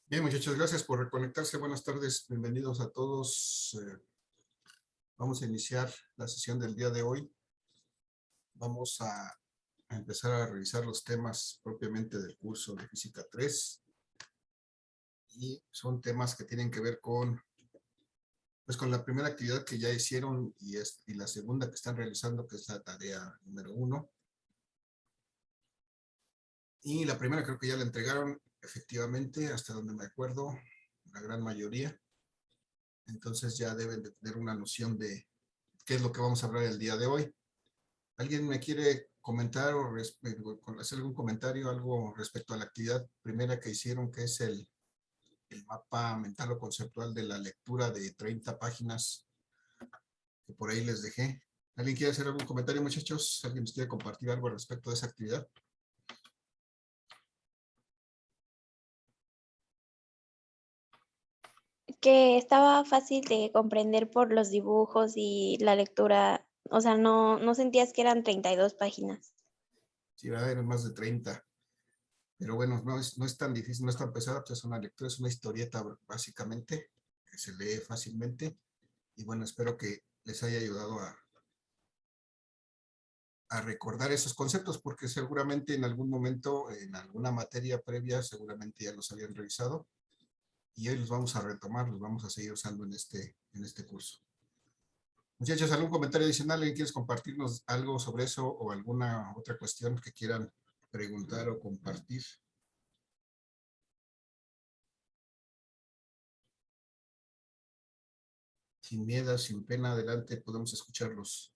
Bien, muchachos, gracias por reconectarse. Buenas tardes, bienvenidos a todos. Vamos a iniciar la sesión del día de hoy. Vamos a empezar a revisar los temas propiamente del curso de Física 3. Y son temas que tienen que ver con la primera actividad que ya hicieron y la segunda que están realizando, que es la tarea número 1. Y la primera creo que ya la entregaron efectivamente, hasta donde me acuerdo, la gran mayoría. Entonces ya deben de tener una noción de qué es lo que vamos a hablar el día de hoy. ¿Alguien me quiere comentar o hacer algún comentario, algo respecto a la actividad primera que hicieron, que es el mapa mental o conceptual de la lectura de 30 páginas que por ahí les dejé? ¿Alguien quiere hacer algún comentario, muchachos? ¿Alguien nos quiere compartir algo respecto a esa actividad? Que estaba fácil de comprender por los dibujos y la lectura, o sea, no sentías que eran 32 páginas. Sí, eran más de 30. Pero bueno, no es tan difícil, no es tan pesada, pues es una lectura, es una historieta básicamente, que se lee fácilmente. Y bueno, espero que les haya ayudado a recordar esos conceptos, porque seguramente en algún momento, en alguna materia previa, seguramente ya los habían revisado, y hoy los vamos a retomar, los vamos a seguir usando en este curso. Muchachos, ¿algún comentario adicional? ¿Alguien quiere compartirnos algo sobre eso o alguna otra cuestión que quieran preguntar o compartir? Sin miedo, sin pena, adelante, podemos escucharlos.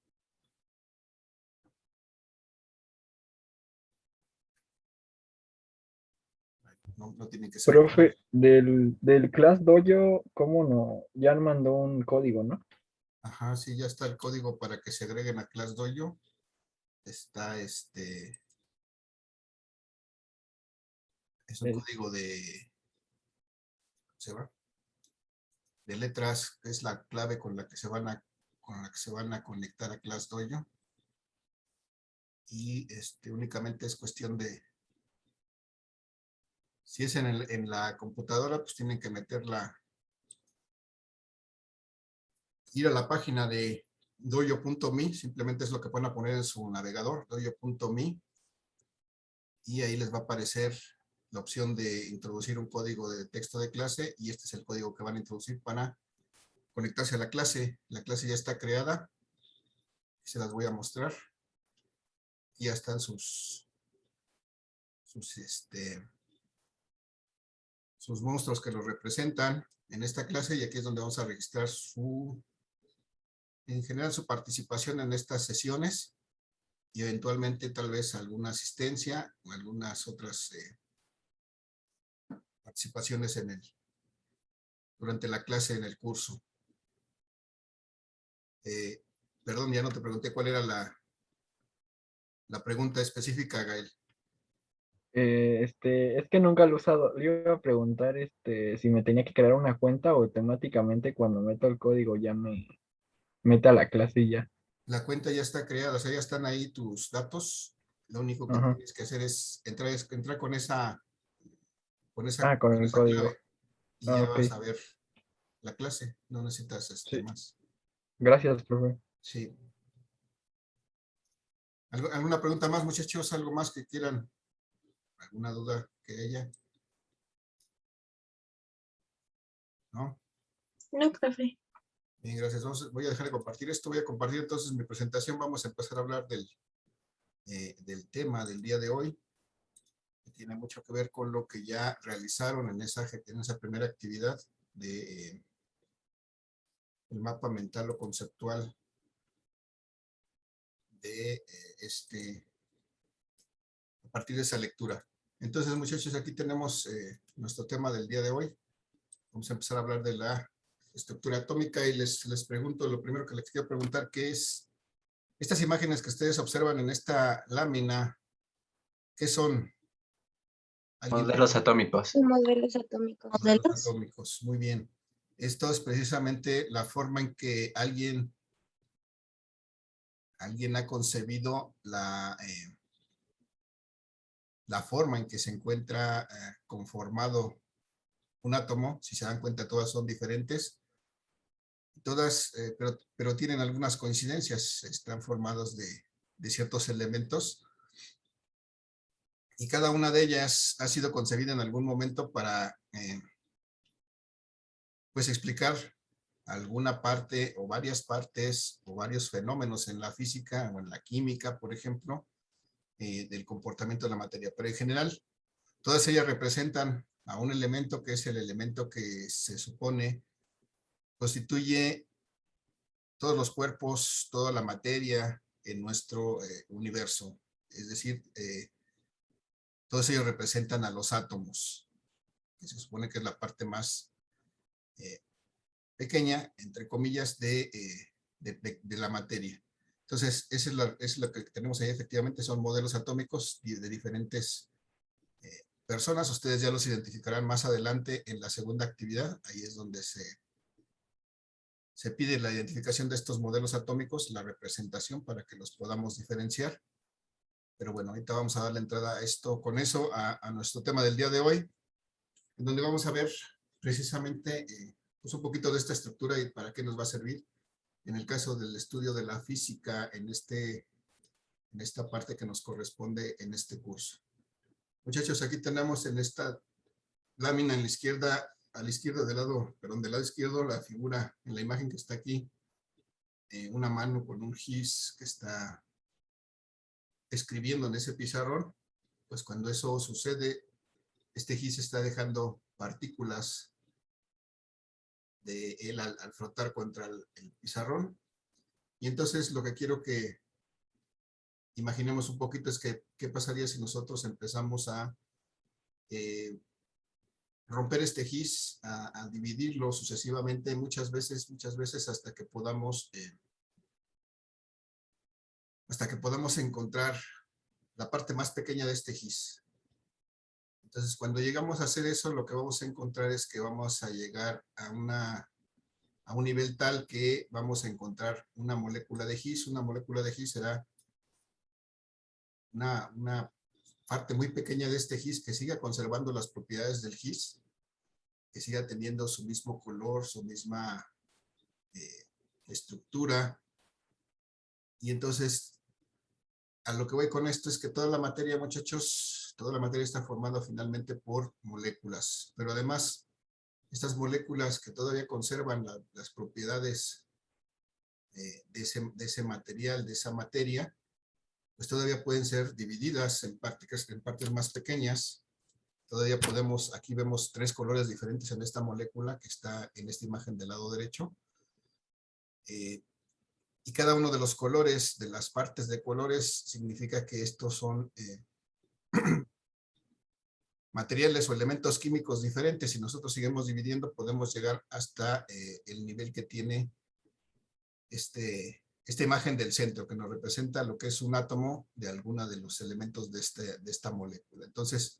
No tienen que ser. Profe, del Class Dojo, ¿cómo no? Ya mandó un código, ¿no? Ajá, sí, ya está el código para que se agreguen a Class Dojo. Está es un El- código ¿se va? De letras, que es la clave con la que se van a conectar a Class Dojo. Y únicamente es cuestión de, si es en la computadora, pues tienen que ir a la página de dojo.me, simplemente es lo que van a poner en su navegador, dojo.me, y ahí les va a aparecer la opción de introducir un código de texto de clase, y este es el código que van a introducir para conectarse a la clase. La clase ya está creada, se las voy a mostrar. Ya están sus monstruos que los representan en esta clase, y aquí es donde vamos a registrar en general su participación en estas sesiones, y eventualmente tal vez alguna asistencia o algunas otras participaciones durante la clase en el curso. Perdón, ya no te pregunté cuál era la pregunta específica, Gael. es que nunca lo he usado. Le iba a preguntar, si me tenía que crear una cuenta o automáticamente cuando meto el código ya me mete a la clase y ya. La cuenta ya está creada, o sea, ya están ahí tus datos. Lo único que Ajá. tienes que hacer es entrar con esa Con el código. clave, y Ah, ya ok. vas a ver la clase. No necesitas Sí. más. Gracias, profe. Sí. ¿Alguna pregunta más, muchachos? ¿Algo más que quieran? ¿Alguna duda que haya? ¿No? No, profe. Bien, gracias. Voy a dejar de compartir esto. Voy a compartir entonces mi presentación. Vamos a empezar a hablar del tema del día de hoy, que tiene mucho que ver con lo que ya realizaron en esa primera actividad de el mapa mental o conceptual de a partir de esa lectura. Entonces, muchachos, aquí tenemos nuestro tema del día de hoy. Vamos a empezar a hablar de la estructura atómica, y les pregunto, lo primero que les quiero preguntar, ¿qué es estas imágenes que ustedes observan en esta lámina? ¿Qué son? ¿Alguien? Modelos atómicos. Modelos atómicos. Modelos atómicos. Muy bien. Esto es precisamente la forma en que alguien ha concebido la forma en que se encuentra conformado un átomo, si se dan cuenta, todas son diferentes, todas, pero tienen algunas coincidencias, están formados de ciertos elementos, y cada una de ellas ha sido concebida en algún momento para, pues, explicar alguna parte o varias partes o varios fenómenos en la física o en la química, por ejemplo, del comportamiento de la materia. Pero en general, todas ellas representan a un elemento que es el elemento que se supone constituye todos los cuerpos, toda la materia en nuestro universo. Es decir, todos ellos representan a los átomos, que se supone que es la parte más pequeña, entre comillas, de la materia. Entonces, eso es lo que tenemos ahí. Efectivamente, son modelos atómicos de diferentes personas. Ustedes ya los identificarán más adelante en la segunda actividad. Ahí es donde se pide la identificación de estos modelos atómicos, la representación para que los podamos diferenciar. Pero bueno, ahorita vamos a dar la entrada a esto, con eso, a nuestro tema del día de hoy, en donde vamos a ver precisamente pues un poquito de esta estructura y para qué nos va a servir en el caso del estudio de la física en esta parte que nos corresponde en este curso. Muchachos, aquí tenemos en esta lámina en la izquierda, a la izquierda del lado, perdón, del lado izquierdo, la figura en la imagen que está aquí, una mano con un gis que está escribiendo en ese pizarrón. Pues cuando eso sucede, este gis está dejando partículas de él al frotar contra el pizarrón. Y entonces lo que quiero que imaginemos un poquito es que qué pasaría si nosotros empezamos a romper este gis, a dividirlo sucesivamente muchas veces hasta que podamos encontrar la parte más pequeña de este gis. Entonces, cuando llegamos a hacer eso, lo que vamos a encontrar es que vamos a llegar a un nivel tal que vamos a encontrar una molécula de gis. Una molécula de gis será una parte muy pequeña de este gis que siga conservando las propiedades del gis, que siga teniendo su mismo color, su misma estructura. Y entonces, a lo que voy con esto es que toda la materia, muchachos, toda la materia está formada finalmente por moléculas. Pero además, estas moléculas que todavía conservan las propiedades de ese material, de esa materia, pues todavía pueden ser divididas en partes más pequeñas. Todavía podemos, aquí vemos 3 colores diferentes en esta molécula que está en esta imagen del lado derecho. Y cada uno de los colores, de las partes de colores, significa que estos son materiales o elementos químicos diferentes. Si nosotros seguimos dividiendo, podemos llegar hasta el nivel que tiene esta imagen del centro, que nos representa lo que es un átomo de alguna de los elementos de esta molécula. Entonces,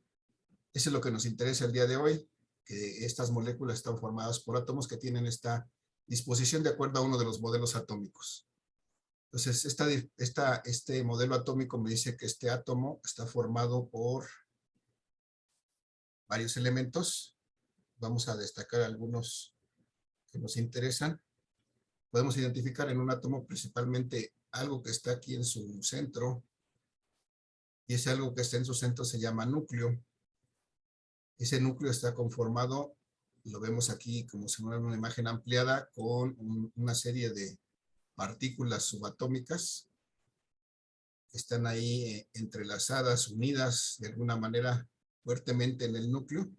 eso es lo que nos interesa el día de hoy, que estas moléculas están formadas por átomos que tienen esta disposición de acuerdo a uno de los modelos atómicos. Entonces, este modelo atómico me dice que este átomo está formado por varios elementos. Vamos a destacar algunos que nos interesan. Podemos identificar en un átomo principalmente algo que está aquí en su centro, y ese algo que está en su centro se llama núcleo. Ese núcleo está conformado, lo vemos aquí como si fuera una imagen ampliada, con una serie de partículas subatómicas que están ahí entrelazadas, unidas de alguna manera fuertemente en el núcleo.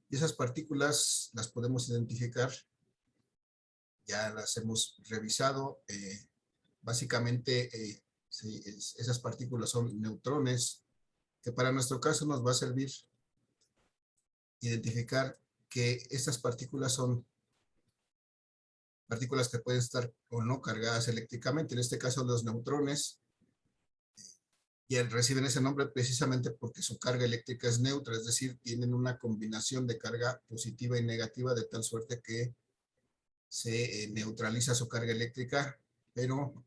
Y esas partículas las podemos identificar, ya las hemos revisado. Básicamente, sí, esas partículas son neutrones, que para nuestro caso nos va a servir identificar que estas partículas son partículas que pueden estar o no cargadas eléctricamente. En este caso, los neutrones, y reciben ese nombre precisamente porque su carga eléctrica es neutra, es decir, tienen una combinación de carga positiva y negativa de tal suerte que se neutraliza su carga eléctrica, pero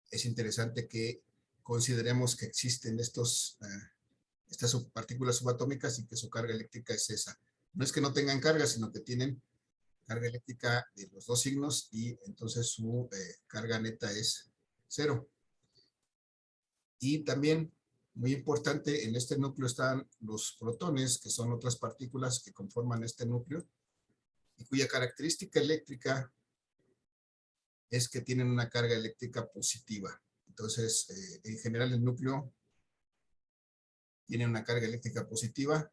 es interesante que consideremos que existen estos estas partículas subatómicas y que su carga eléctrica es esa. No es que no tengan carga, sino que tienen carga eléctrica de los dos signos y entonces su carga neta es 0. Y también, muy importante, en este núcleo están los protones, que son otras partículas que conforman este núcleo, y cuya característica eléctrica es que tienen una carga eléctrica positiva. Entonces, en general el núcleo tiene una carga eléctrica positiva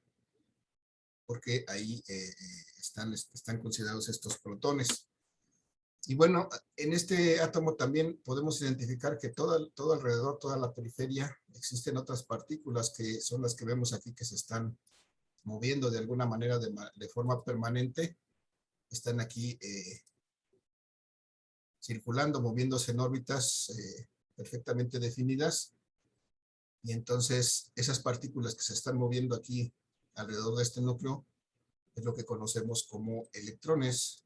porque ahí están considerados estos protones. Y bueno, en este átomo también podemos identificar que todo alrededor, toda la periferia, existen otras partículas que son las que vemos aquí que se están moviendo de alguna manera de forma permanente. Están aquí circulando, moviéndose en órbitas perfectamente definidas. Y entonces esas partículas que se están moviendo aquí alrededor de este núcleo es lo que conocemos como electrones,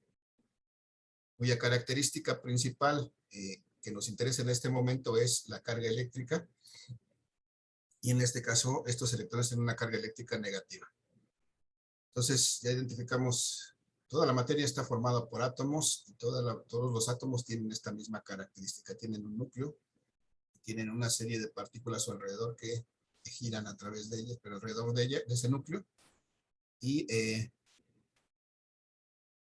cuya característica principal que nos interesa en este momento es la carga eléctrica. Y en este caso, estos electrones tienen una carga eléctrica negativa. Entonces, ya identificamos, toda la materia está formada por átomos y todos los átomos tienen esta misma característica. Tienen un núcleo, tienen una serie de partículas a su alrededor que giran a través de ellas, pero alrededor de ese núcleo. Y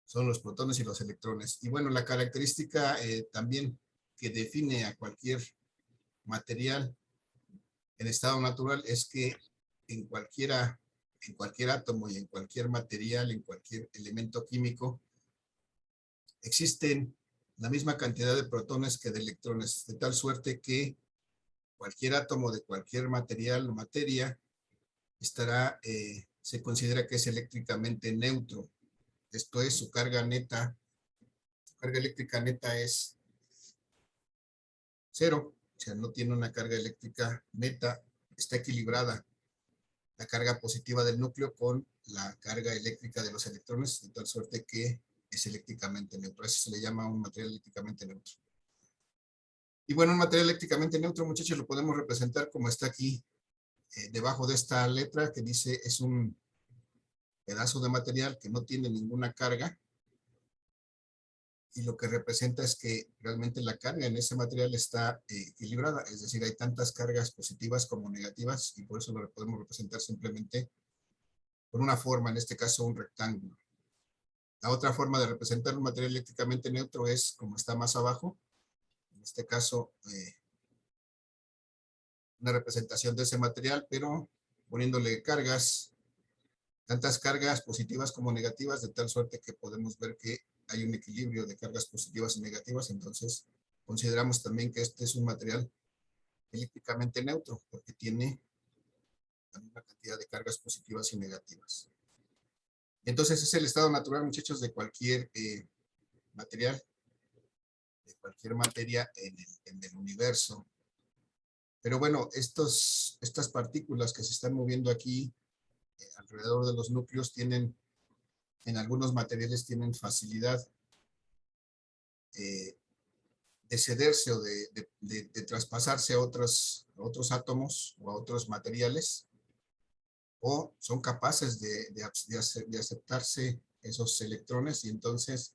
son los protones y los electrones. Y bueno, la característica también que define a cualquier material en estado natural es que en cualquier átomo y en cualquier material, en cualquier elemento químico, existen la misma cantidad de protones que de electrones, de tal suerte que cualquier átomo de cualquier material o materia se considera que es eléctricamente neutro. Esto es, su carga eléctrica neta es 0, o sea, no tiene una carga eléctrica neta, está equilibrada la carga positiva del núcleo con la carga eléctrica de los electrones, de tal suerte que es eléctricamente neutro. Eso se le llama un material eléctricamente neutro. Y bueno, un material eléctricamente neutro, muchachos, lo podemos representar como está aquí, debajo de esta letra que dice es un pedazo de material que no tiene ninguna carga, y lo que representa es que realmente la carga en ese material está equilibrada, es decir, hay tantas cargas positivas como negativas, y por eso lo podemos representar simplemente con una forma, en este caso un rectángulo. La otra forma de representar un material eléctricamente neutro es como está más abajo, en este caso una representación de ese material, pero poniéndole cargas, tantas cargas positivas como negativas, de tal suerte que podemos ver que hay un equilibrio de cargas positivas y negativas. Entonces consideramos también que este es un material eléctricamente neutro, porque tiene la misma cantidad de cargas positivas y negativas. Entonces es el estado natural, muchachos, de cualquier material, de cualquier materia en el universo. Pero bueno, estas partículas que se están moviendo aquí alrededor de los núcleos en algunos materiales tienen facilidad de cederse o de traspasarse a otros átomos o a otros materiales, o son capaces de aceptarse esos electrones, y entonces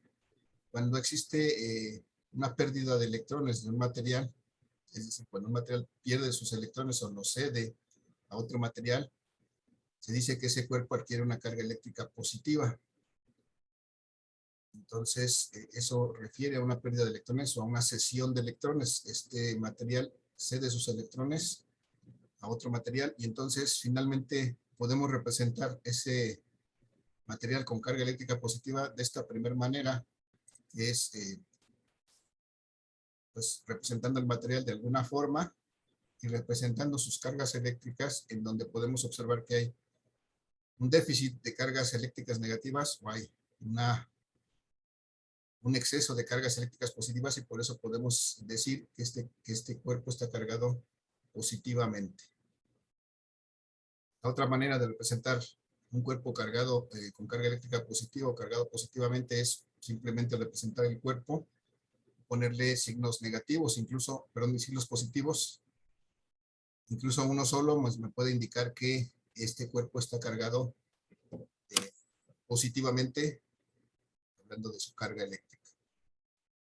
cuando existe una pérdida de electrones de un material, es decir, cuando un material pierde sus electrones o los cede a otro material, se dice que ese cuerpo adquiere una carga eléctrica positiva. Entonces, eso refiere a una pérdida de electrones o a una cesión de electrones. Este material cede sus electrones a otro material, y entonces finalmente podemos representar ese material con carga eléctrica positiva de esta primera manera, que es pues representando el material de alguna forma y representando sus cargas eléctricas, en donde podemos observar que hay un déficit de cargas eléctricas negativas o hay un exceso de cargas eléctricas positivas, y por eso podemos decir que este cuerpo está cargado positivamente. La otra manera de representar un cuerpo cargado con carga eléctrica positiva o cargado positivamente es simplemente representar el cuerpo, ponerle signos negativos, signos positivos, Incluso uno solo pues, me puede indicar que este cuerpo está cargado positivamente, hablando de su carga eléctrica.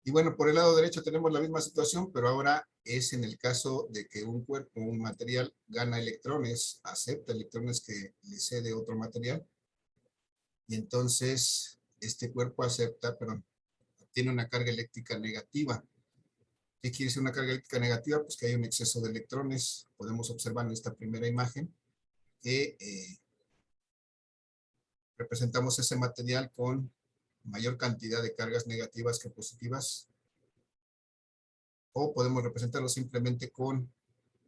Y bueno, por el lado derecho tenemos la misma situación, pero ahora es en el caso de que un cuerpo, un material, gana electrones, acepta electrones que le cede otro material, y entonces este cuerpo acepta, perdón, tiene una carga eléctrica negativa. ¿Qué quiere decir una carga eléctrica negativa? Pues que hay un exceso de electrones. Podemos observar en esta primera imagen que representamos ese material con mayor cantidad de cargas negativas que positivas, o podemos representarlo simplemente con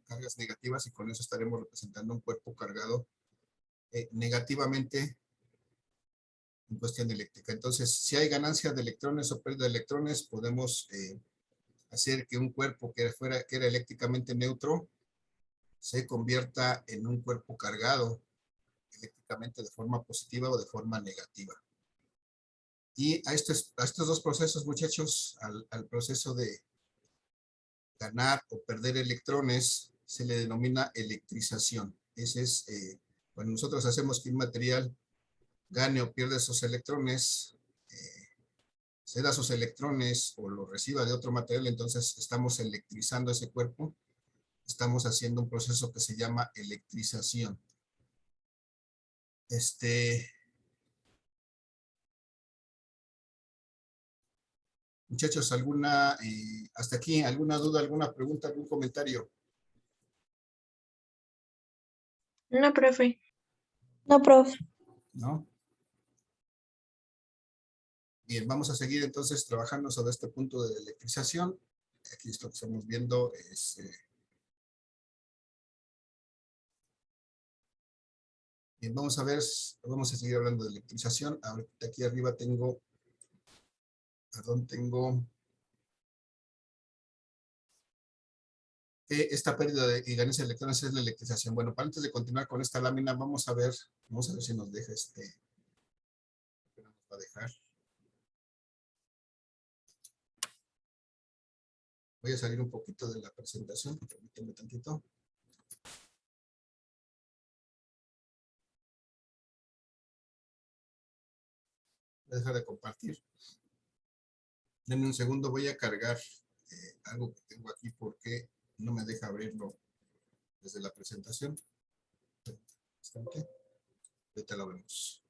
cargas negativas y con eso estaremos representando un cuerpo cargado negativamente en cuestión eléctrica. Entonces, si hay ganancia de electrones o pérdida de electrones, podemos hacer que un cuerpo que era eléctricamente neutro se convierta en un cuerpo cargado eléctricamente de forma positiva o de forma negativa. Y a estos dos procesos, muchachos, al proceso de ganar o perder electrones, se le denomina electrización. Ese es, cuando nosotros hacemos que un material gane o pierda esos electrones, ceda sus electrones o lo reciba de otro material, entonces estamos electrizando ese cuerpo, estamos haciendo un proceso que se llama electrización. Muchachos, hasta aquí, alguna duda, alguna pregunta, algún comentario? No, profe. No, profe. ¿No? Bien, vamos a seguir entonces trabajando sobre este punto de electrización. Aquí esto que estamos viendo es... bien, vamos a seguir hablando de electrización. Ahorita aquí arriba tengo, perdón, tengo esta pérdida y ganancia de electrones es la electrización. Bueno, para antes de continuar con esta lámina, vamos a ver si nos deja ¿qué nos va a dejar? Voy a salir un poquito de la presentación, permítanme tantito. Voy a dejar de compartir. Denme un segundo, voy a cargar algo que tengo aquí porque no me deja abrirlo desde la presentación. Bastante. Ahorita lo vemos.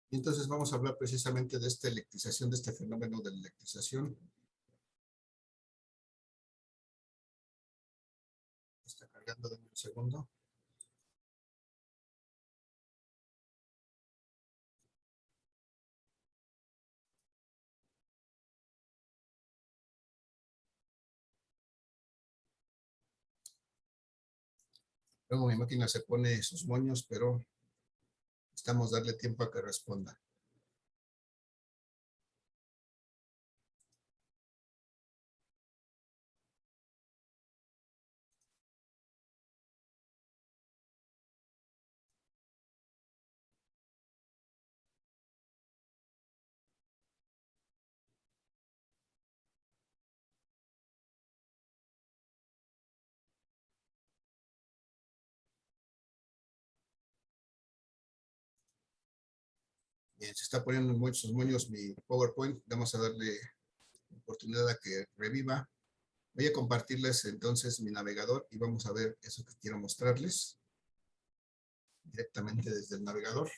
Y entonces vamos a hablar precisamente de esta electrización, de este fenómeno de la electrización. Está cargando, denme un segundo. Luego mi máquina se pone sus moños, pero necesitamos darle tiempo a que responda. Bien, se está poniendo sus moños mi PowerPoint. Vamos a darle oportunidad a que reviva. Voy a compartirles entonces mi navegador y vamos a ver eso que quiero mostrarles directamente desde el navegador.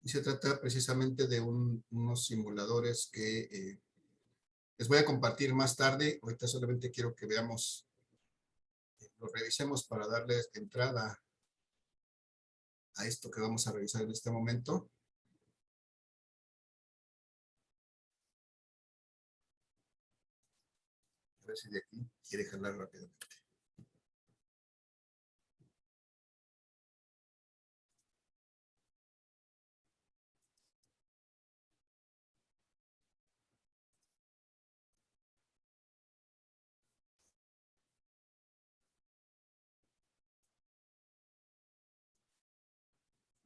Y se trata precisamente de unos simuladores que les voy a compartir más tarde. Ahorita solamente quiero que veamos, los revisemos para darles entrada a esto que vamos a revisar en este momento. A ver si de aquí quiere jalar rápidamente.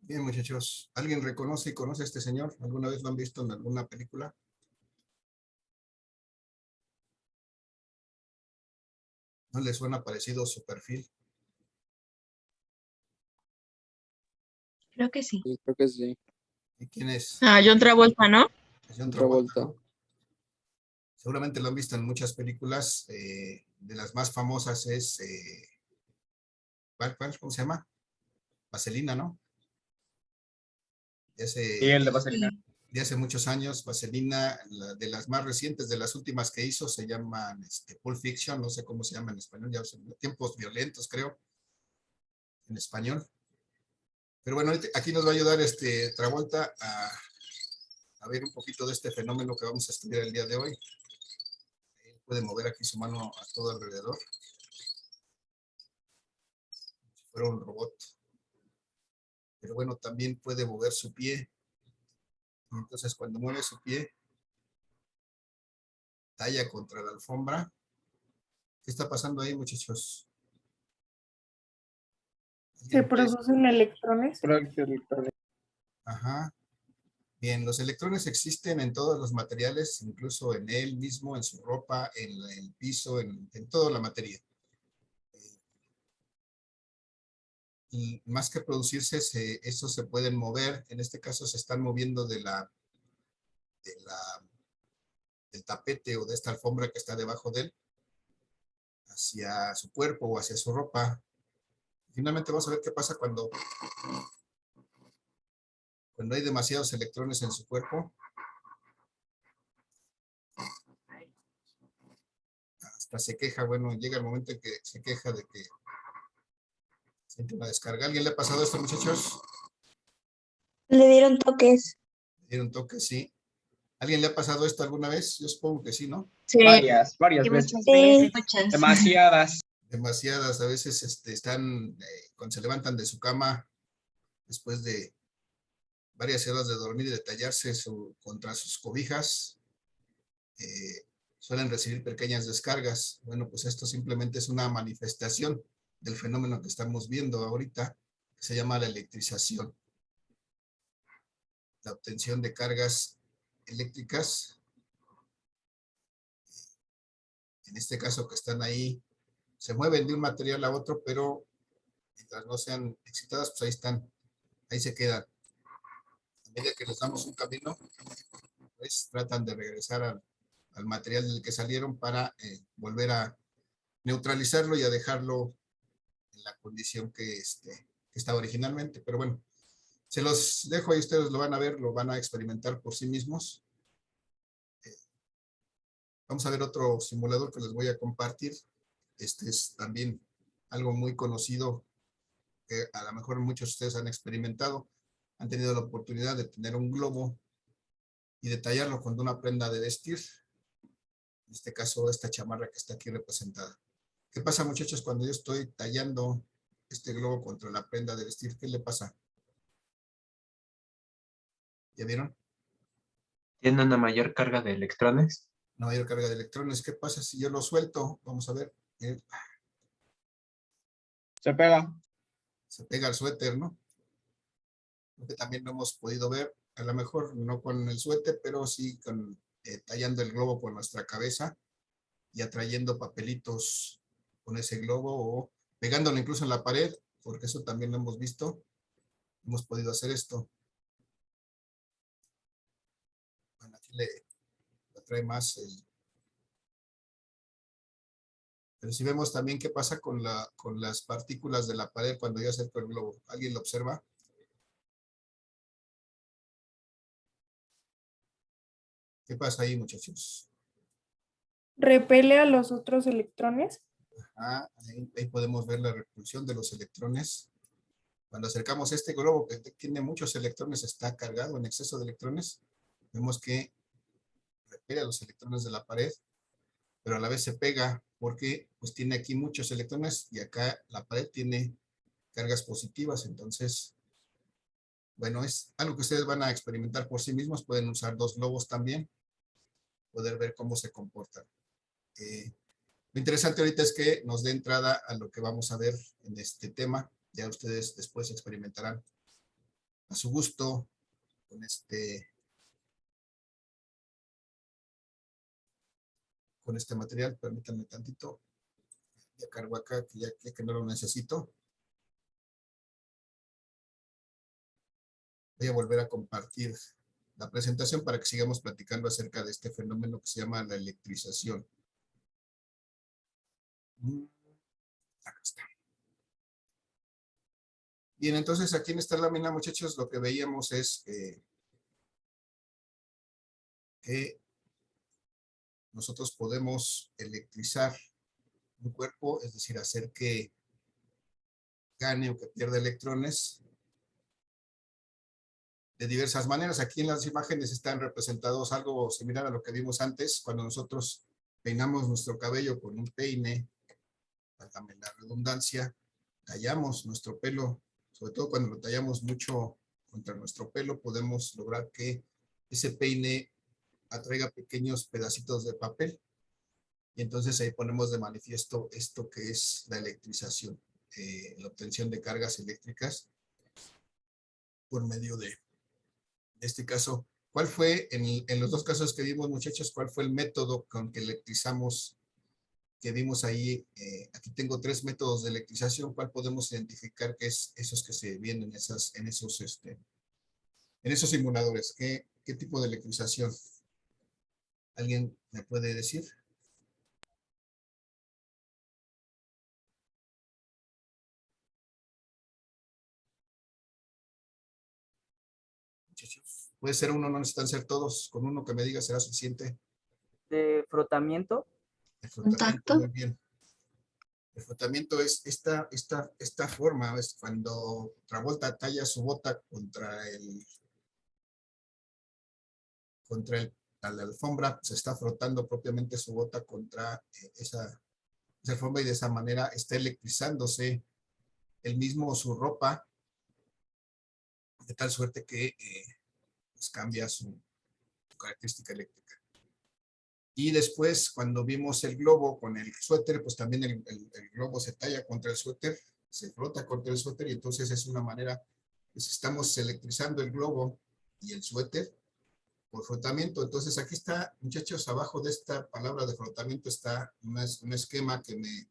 Bien, muchachos. ¿Alguien reconoce y conoce a este señor? ¿Alguna vez lo han visto en alguna película? ¿No les suena parecido su perfil? Creo que sí. Sí, creo que sí. ¿Y quién es? Ah, John Travolta, ¿no? Es John Otra Travolta, vuelta. ¿no? Seguramente lo han visto en muchas películas. De las más famosas es, ¿cuál? ¿Cómo se llama? Vaselina, ¿no? De Sí, el hace, de Vaselina. Sí. de hace muchos años, Vaselina, de las más recientes, de las últimas que hizo, se llaman Pulp Fiction, no sé cómo se llama en español, ya tiempos violentos, creo, en español. Pero bueno, aquí nos va a ayudar Travolta a ver un poquito de este fenómeno que vamos a estudiar el día de hoy. Él puede mover aquí su mano a todo alrededor, como si fuera un robot. Pero bueno, también puede mover su pie. Entonces, cuando mueve su pie, talla contra la alfombra. ¿Qué está pasando ahí, muchachos? Se producen electrones. Ajá. Bien, los electrones existen en todos los materiales, incluso en él mismo, en su ropa, en el piso, en toda la materia. Y más que producirse, estos se pueden mover. En este caso se están moviendo del tapete o de esta alfombra que está debajo de él hacia su cuerpo o hacia su ropa. Finalmente vamos a ver qué pasa cuando hay demasiados electrones en su cuerpo. Hasta se queja, bueno, llega el momento en que se queja de que siente una descarga. ¿Alguien le ha pasado esto, muchachos? Le dieron toques. ¿Le dieron toque? Sí. ¿Alguien le ha pasado esto alguna vez? Yo supongo que sí, ¿no? Sí. Varias Y veces. muchas Sí. veces. Muchas. Demasiadas. Demasiadas. A veces están, cuando se levantan de su cama, después de varias horas de dormir y de tallarse contra sus cobijas, suelen recibir pequeñas descargas. Bueno, pues esto simplemente es una manifestación del fenómeno que estamos viendo ahorita, que se llama la electrización. La obtención de cargas eléctricas, en este caso que están ahí, se mueven de un material a otro, pero mientras no sean excitadas, pues ahí están, ahí se quedan. A medida que les damos un camino, pues tratan de regresar al material del que salieron para volver a neutralizarlo y a dejarlo en la condición que estaba originalmente. Pero bueno, se los dejo ahí, ustedes lo van a ver, lo van a experimentar por sí mismos. Vamos a ver otro simulador que les voy a compartir. Este es también algo muy conocido que a lo mejor muchos de ustedes han experimentado. Han tenido la oportunidad de tener un globo y detallarlo con una prenda de vestir. En este caso, esta chamarra que está aquí representada. ¿Qué pasa, muchachos, cuando yo estoy tallando este globo contra la prenda de vestir? ¿Qué le pasa? ¿Ya vieron? Tiene una mayor carga de electrones. No hay carga de electrones. ¿Qué pasa si yo lo suelto? Vamos a ver. Se pega. Se pega al suéter, ¿no? Lo que también lo hemos podido ver, a lo mejor no con el suéter, pero sí tallando el globo con nuestra cabeza y atrayendo papelitos con ese globo o pegándolo incluso en la pared, porque eso también lo hemos visto. Hemos podido hacer esto. Bueno, aquí le trae más Pero si vemos también qué pasa con las partículas de la pared cuando yo acerco el globo. ¿Alguien lo observa? ¿Qué pasa ahí, muchachos? Repele a los otros electrones. Ahí podemos ver la repulsión de los electrones. Cuando acercamos este globo que tiene muchos electrones, está cargado en exceso de electrones, vemos que repele a los electrones de la pared, pero a la vez se pega porque pues tiene aquí muchos electrones y acá la pared tiene cargas positivas. Entonces, bueno, es algo que ustedes van a experimentar por sí mismos. Pueden usar dos globos también, poder ver cómo se comportan. Lo interesante ahorita es que nos dé entrada a lo que vamos a ver en este tema. Ya ustedes después experimentarán a su gusto con este material. Permítanme tantito. Ya cargo acá, que no lo necesito. Voy a volver a compartir la presentación para que sigamos platicando acerca de este fenómeno que se llama la electrización. Acá está. Bien, entonces aquí en esta lámina, muchachos, lo que veíamos es que nosotros podemos electrizar un cuerpo, es decir, hacer que gane o que pierda electrones de diversas maneras. Aquí en las imágenes están representados algo similar a lo que vimos antes, cuando nosotros peinamos nuestro cabello con un peine, válgame la redundancia, tallamos nuestro pelo, sobre todo cuando lo tallamos mucho contra nuestro pelo, podemos lograr que ese peine atraiga pequeños pedacitos de papel, y entonces ahí ponemos de manifiesto esto que es la electrización, la obtención de cargas eléctricas por medio de este caso. ¿Cuál fue, en los dos casos que vimos, muchachos, cuál fue el método con que electrizamos, que vimos ahí? Aquí tengo 3 métodos de electrización. ¿Cuál podemos identificar que es esos que se vienen en esos simuladores? ¿Qué tipo de electrización? ¿Alguien me puede decir? Muchachos, puede ser uno, no necesitan ser todos. Con uno que me diga será suficiente. De frotamiento. El frotamiento, muy bien. El frotamiento es esta forma, es cuando Travolta talla su bota contra la alfombra, se está frotando propiamente su bota contra esa alfombra, y de esa manera está electrizándose él mismo o su ropa, de tal suerte que pues cambia su característica eléctrica. Y después, cuando vimos el globo con el suéter, pues también el globo se talla contra el suéter, se frota contra el suéter, y entonces es una manera, pues estamos electrizando el globo y el suéter por frotamiento. Entonces aquí está, muchachos, abajo de esta palabra de frotamiento está un esquema que me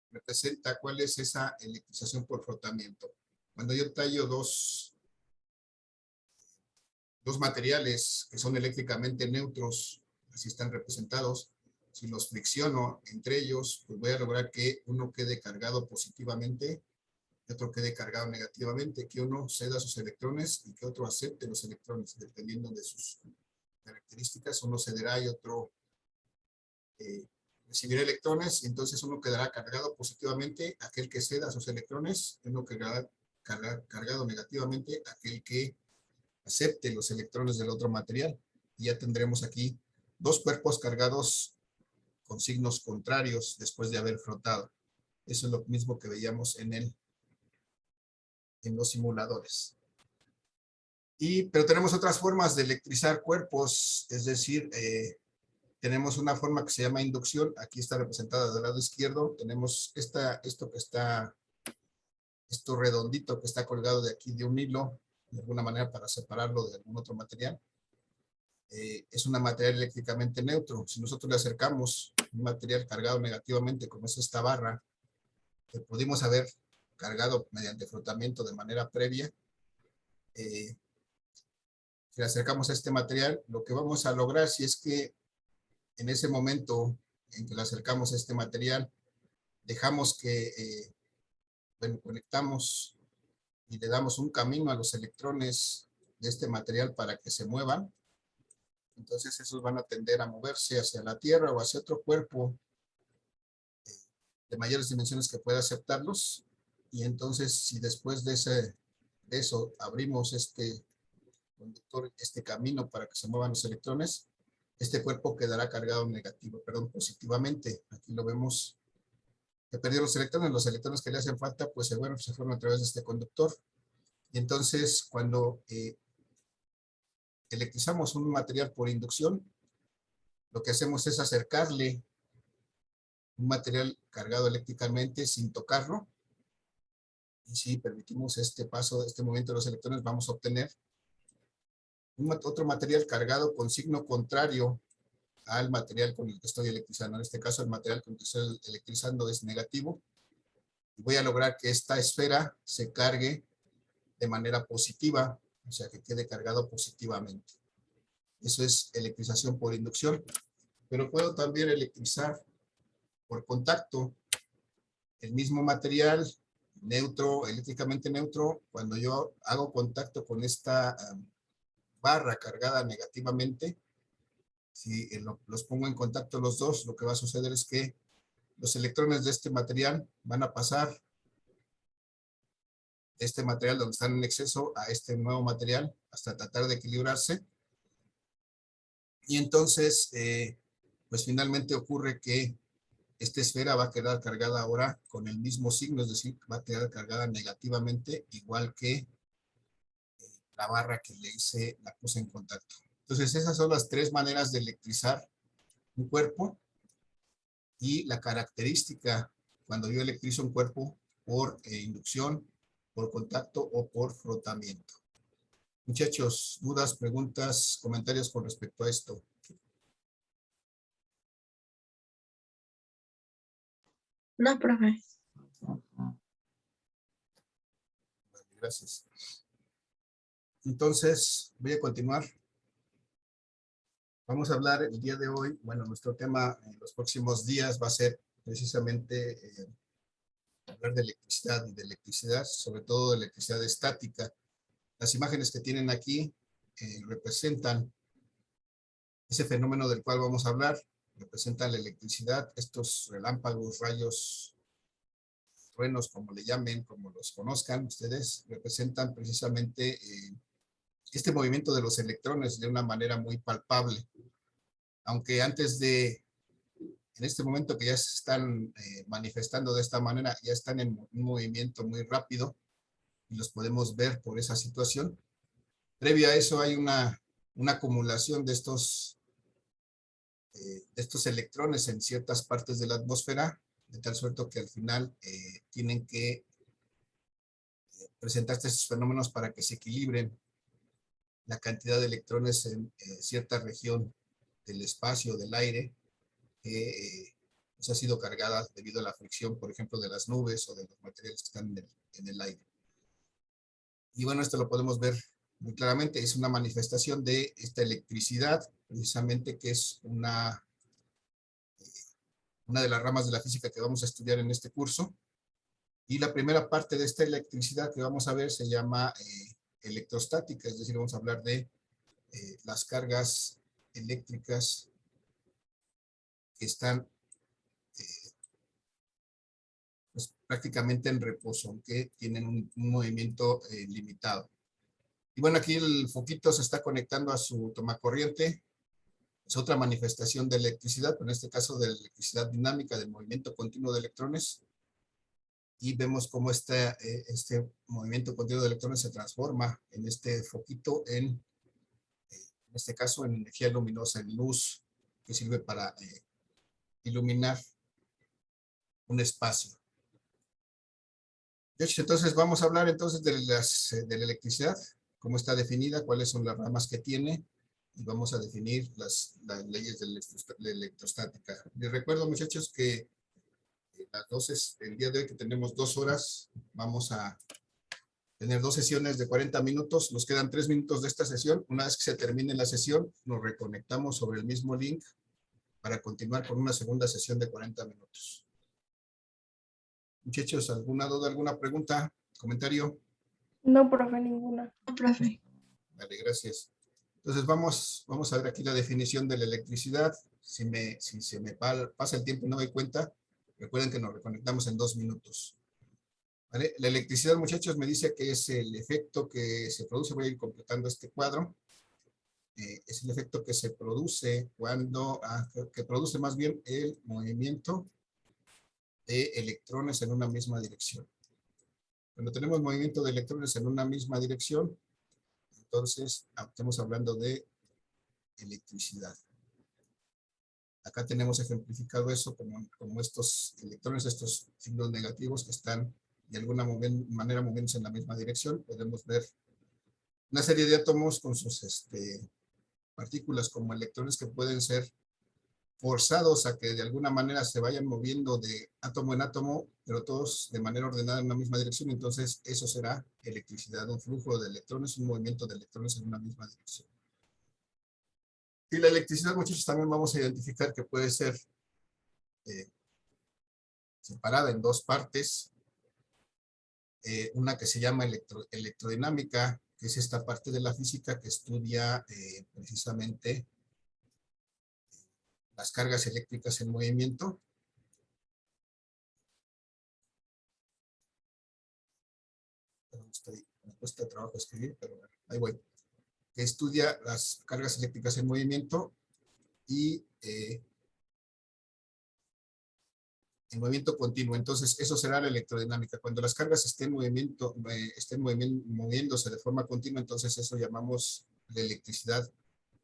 representa cuál es esa electrización por frotamiento. Cuando yo tallo dos materiales que son eléctricamente neutros, así están representados, si los fricciono entre ellos, pues voy a lograr que uno quede cargado positivamente y otro quede cargado negativamente, que uno ceda sus electrones y que otro acepte los electrones, dependiendo de sus características. Uno cederá y otro recibirá electrones, y entonces uno quedará cargado positivamente aquel que ceda sus electrones, uno quedará cargado negativamente aquel que acepte los electrones del otro material. Y ya tendremos aquí 2 cuerpos cargados con signos contrarios después de haber frotado. Eso es lo mismo que veíamos en los simuladores. Pero tenemos otras formas de electrizar cuerpos, es decir, tenemos una forma que se llama inducción. Aquí está representada del lado izquierdo. Tenemos esto redondito que está colgado de aquí de un hilo, de alguna manera para separarlo de algún otro material. Es un material eléctricamente neutro. Si nosotros le acercamos un material cargado negativamente, como es esta barra, que pudimos haber cargado mediante frotamiento de manera previa, si le acercamos a este material, lo que vamos a lograr, si es que en ese momento en que le acercamos a este material, dejamos que, conectamos y le damos un camino a los electrones de este material para que se muevan, entonces esos van a tender a moverse hacia la Tierra o hacia otro cuerpo de mayores dimensiones que pueda aceptarlos. Y entonces, si después de eso abrimos este conductor, este camino para que se muevan los electrones, este cuerpo quedará cargado positivamente. Aquí lo vemos que perdió los electrones que le hacen falta, pues se fueron a través de este conductor. Y entonces, cuando electrizamos un material por inducción, lo que hacemos es acercarle un material cargado eléctricamente sin tocarlo, Y si permitimos este paso, este movimiento de los electrones, vamos a obtener otro material cargado con signo contrario al material con el que estoy electrizando. En este caso, el material con el que estoy electrizando es negativo. Y voy a lograr que esta esfera se cargue de manera positiva, o sea, que quede cargado positivamente. Eso es electrización por inducción. Pero puedo también electrizar por contacto el mismo material neutro, eléctricamente neutro. Cuando yo hago contacto con esta barra cargada negativamente, si los pongo en contacto los dos, lo que va a suceder es que los electrones de este material van a pasar de este material donde están en exceso a este nuevo material hasta tratar de equilibrarse. Y entonces, pues finalmente ocurre que esta esfera va a quedar cargada ahora con el mismo signo, es decir, va a quedar cargada negativamente, igual que la barra que la puse en contacto. Entonces, esas son las tres maneras de electrizar un cuerpo y la característica cuando yo electrizo un cuerpo por inducción, por contacto o por frotamiento. Muchachos, dudas, preguntas, comentarios con respecto a esto. No, profe. Gracias. Entonces, voy a continuar. Vamos a hablar el día de hoy, bueno, nuestro tema en los próximos días va a ser precisamente hablar de electricidad y de electricidad, sobre todo de electricidad estática. Las imágenes que tienen aquí representan ese fenómeno del cual vamos a hablar, representan la electricidad, estos relámpagos, rayos, truenos, como le llamen, como los conozcan ustedes, representan precisamente este movimiento de los electrones de una manera muy palpable. Aunque antes de, en este momento que ya se están manifestando de esta manera, ya están en un movimiento muy rápido y los podemos ver por esa situación. Previo a eso hay una acumulación de estos electrones en ciertas partes de la atmósfera, de tal suerte que al final tienen que presentarse estos fenómenos para que se equilibren la cantidad de electrones en cierta región del espacio, del aire, que pues ha sido cargada debido a la fricción, por ejemplo, de las nubes o de los materiales que están en el aire. Y bueno, esto lo podemos ver muy claramente, es una manifestación de esta electricidad, precisamente que es una de las ramas de la física que vamos a estudiar en este curso. Y la primera parte de esta electricidad que vamos a ver se llama electrostática, es decir, vamos a hablar de las cargas eléctricas que están pues, prácticamente en reposo, aunque tienen un movimiento limitado. Y bueno, aquí el foquito se está conectando a su tomacorriente. Es otra manifestación de electricidad, pero en este caso de electricidad dinámica, del movimiento continuo de electrones. Y vemos cómo este movimiento continuo de electrones se transforma en este foquito en este caso en energía luminosa, en luz, que sirve para iluminar un espacio. Entonces vamos a hablar entonces de la electricidad, cómo está definida, cuáles son las ramas que tiene, y vamos a definir las leyes de la electrostática. Les recuerdo, muchachos, que el día de hoy que tenemos 2 horas, vamos a tener 2 sesiones de 40 minutos, nos quedan 3 minutos de esta sesión. Una vez que se termine la sesión, nos reconectamos sobre el mismo link para continuar con una segunda sesión de 40 minutos. Muchachos, ¿alguna duda, alguna pregunta, comentario? No, profe, ninguna. No, profe. Vale, gracias. Entonces vamos a ver aquí la definición de la electricidad. Si se me pasa el tiempo y no me doy cuenta, recuerden que nos reconectamos en 2 minutos. ¿Vale? La electricidad, muchachos, me dice que es el efecto que se produce, voy a ir completando este cuadro. Es el efecto que se produce cuando, que produce más bien el movimiento de electrones en una misma dirección. Cuando tenemos movimiento de electrones en una misma dirección, entonces estamos hablando de electricidad. Acá tenemos ejemplificado eso como estos electrones, estos signos negativos que están de alguna manera moviéndose en la misma dirección. Podemos ver una serie de átomos con sus partículas como electrones que pueden ser forzados a que de alguna manera se vayan moviendo de átomo en átomo, pero todos de manera ordenada en una misma dirección. Entonces eso será electricidad, un flujo de electrones, un movimiento de electrones en una misma dirección. Y la electricidad, muchachos, también vamos a identificar que puede ser separada en dos partes. Una que se llama electrodinámica, que es esta parte de la física que estudia precisamente las cargas eléctricas en movimiento. Me cuesta trabajo escribir, pero bueno, ahí voy. Que estudia las cargas eléctricas en movimiento y en movimiento continuo. Entonces, eso será la electrodinámica. Cuando las cargas estén moviéndose de forma continua, entonces eso llamamos la electricidad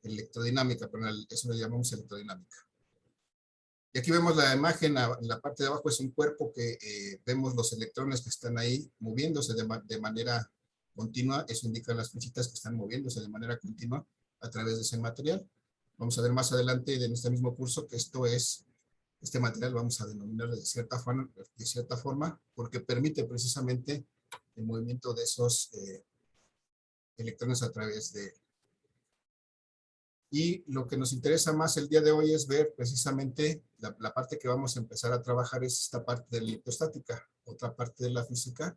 electrodinámica, pero eso lo llamamos electrodinámica. Y aquí vemos la imagen, en la parte de abajo es un cuerpo que vemos los electrones que están ahí moviéndose de manera continua. Eso indica las flechitas que están moviéndose de manera continua a través de ese material. Vamos a ver más adelante en este mismo curso que este material vamos a denominarlo de cierta forma, porque permite precisamente el movimiento de esos electrones a través de... Y lo que nos interesa más el día de hoy es ver precisamente la parte que vamos a empezar a trabajar es esta parte de la electrostática, otra parte de la física.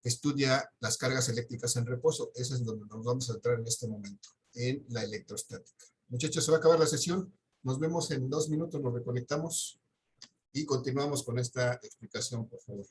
Estudia las cargas eléctricas en reposo. Eso es donde nos vamos a entrar en este momento, en la electrostática. Muchachos, se va a acabar la sesión. Nos vemos en 2 minutos, nos reconectamos y continuamos con esta explicación, por favor.